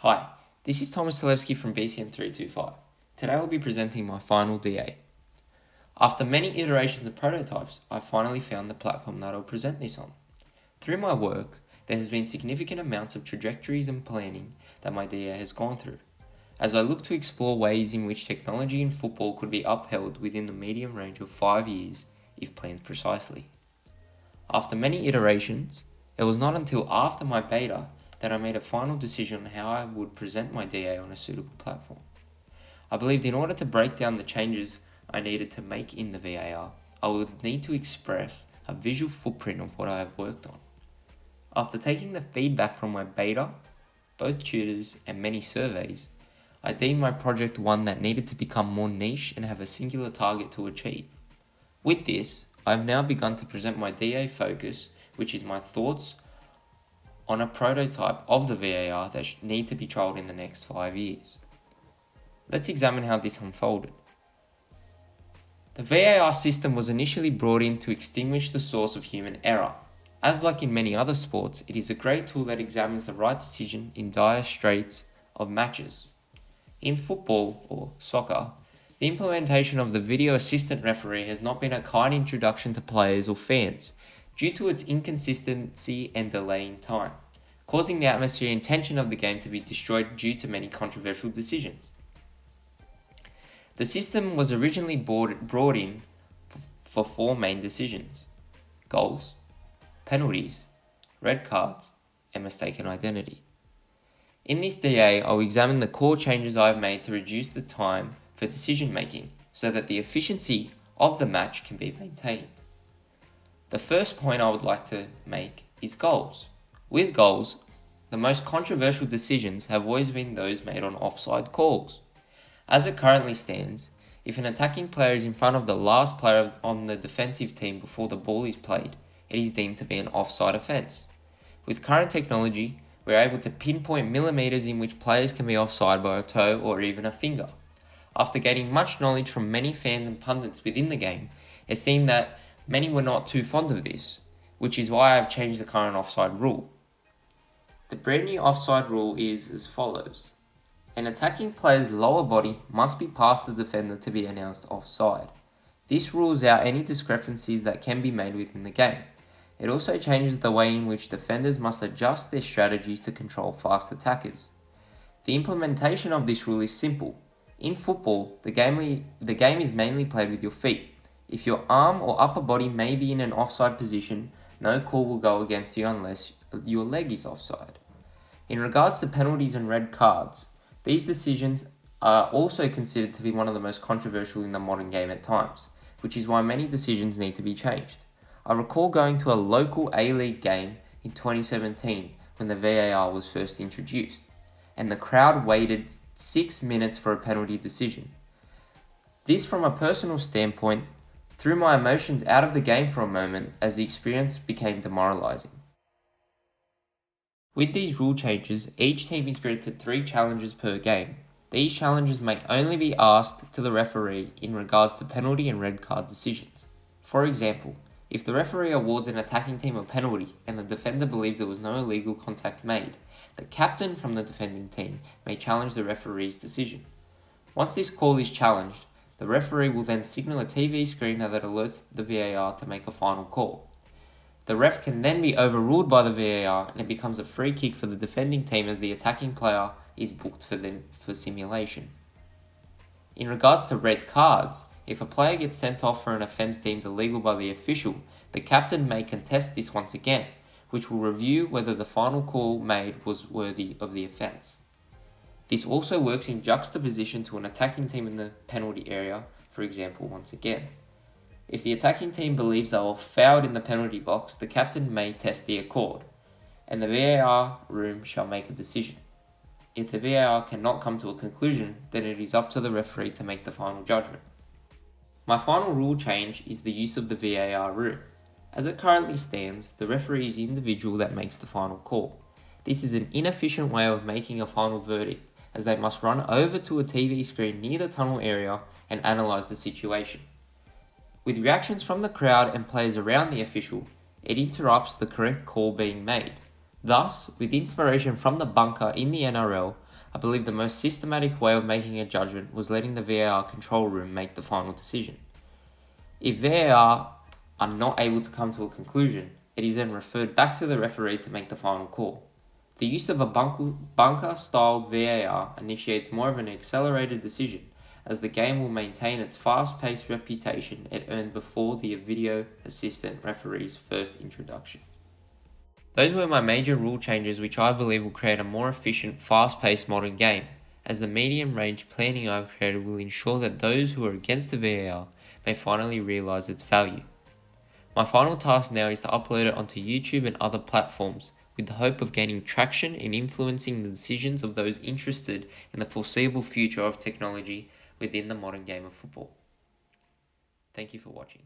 Hi, this is Thomas Talevsky from BCM 325. Today I'll be presenting my final DA. After many iterations and prototypes, I finally found the platform that I'll present this on. Through my work, there has been significant amounts of trajectories and planning that my DA has gone through, as I look to explore ways in which technology in football could be upheld within the medium range of 5 years if planned precisely. After many iterations, it was not until after my beta that I made a final decision on how I would present my DA on a suitable platform. I believed in order to break down the changes I needed to make in the VAR, I would need to express a visual footprint of what I have worked on. After taking the feedback from my beta, both tutors and many surveys, I deemed my project one that needed to become more niche and have a singular target to achieve. With this, I have now begun to present my DA focus, which is my thoughts on a prototype of the VAR that need to be trialled in the next 5 years. Let's examine how this unfolded. The VAR system was initially brought in to extinguish the source of human error. As like in many other sports, it is a great tool that examines the right decision in dire straits of matches. In football, or soccer, the implementation of the video assistant referee has not been a kind introduction to players or fans, due to its inconsistency and delay in time, causing the atmosphere and tension of the game to be destroyed due to many controversial decisions. The system was originally brought in for 4 main decisions: goals, penalties, red cards, and mistaken identity. In this DA, I will examine the core changes I have made to reduce the time for decision making so that the efficiency of the match can be maintained. The first point I would like to make is goals. With goals, the most controversial decisions have always been those made on offside calls. As it currently stands, if an attacking player is in front of the last player on the defensive team before the ball is played, it is deemed to be an offside offence. With current technology, we are able to pinpoint millimetres in which players can be offside by a toe or even a finger. After gaining much knowledge from many fans and pundits within the game, it seemed that many were not too fond of this, which is why I have changed the current offside rule. The brand new offside rule is as follows. An attacking player's lower body must be past the defender to be announced offside. This rules out any discrepancies that can be made within the game. It also changes the way in which defenders must adjust their strategies to control fast attackers. The implementation of this rule is simple. In football, the game is mainly played with your feet. If your arm or upper body may be in an offside position, no call will go against you unless your leg is offside. In regards to penalties and red cards, these decisions are also considered to be one of the most controversial in the modern game at times, which is why many decisions need to be changed. I recall going to a local A-League game in 2017 when the VAR was first introduced, and the crowd waited 6 minutes for a penalty decision. This, from a personal standpoint, threw my emotions out of the game for a moment as the experience became demoralizing. With these rule changes, each team is granted 3 challenges per game. These challenges may only be asked to the referee in regards to penalty and red card decisions. For example, if the referee awards an attacking team a penalty and the defender believes there was no illegal contact made, the captain from the defending team may challenge the referee's decision. Once this call is challenged, the referee will then signal a TV screen that alerts the VAR to make a final call. The ref can then be overruled by the VAR and it becomes a free kick for the defending team as the attacking player is booked for simulation. In regards to red cards, if a player gets sent off for an offence deemed illegal by the official, the captain may contest this once again, which will review whether the final call made was worthy of the offence. This also works in juxtaposition to an attacking team in the penalty area, for example, once again. If the attacking team believes they were fouled in the penalty box, the captain may test the accord, and the VAR room shall make a decision. If the VAR cannot come to a conclusion, then it is up to the referee to make the final judgment. My final rule change is the use of the VAR room. As it currently stands, the referee is the individual that makes the final call. This is an inefficient way of making a final verdict, as they must run over to a TV screen near the tunnel area and analyse the situation. With reactions from the crowd and players around the official, it interrupts the correct call being made. Thus, with inspiration from the bunker in the NRL, I believe the most systematic way of making a judgment was letting the VAR control room make the final decision. If VAR are not able to come to a conclusion, it is then referred back to the referee to make the final call. The use of a bunker-styled VAR initiates more of an accelerated decision, as the game will maintain its fast-paced reputation it earned before the video assistant referee's first introduction. Those were my major rule changes which I believe will create a more efficient, fast-paced modern game, as the medium-range planning I've created will ensure that those who are against the VAR may finally realise its value. My final task now is to upload it onto YouTube and other platforms, with the hope of gaining traction and influencing the decisions of those interested in the foreseeable future of technology within the modern game of football. Thank you for watching.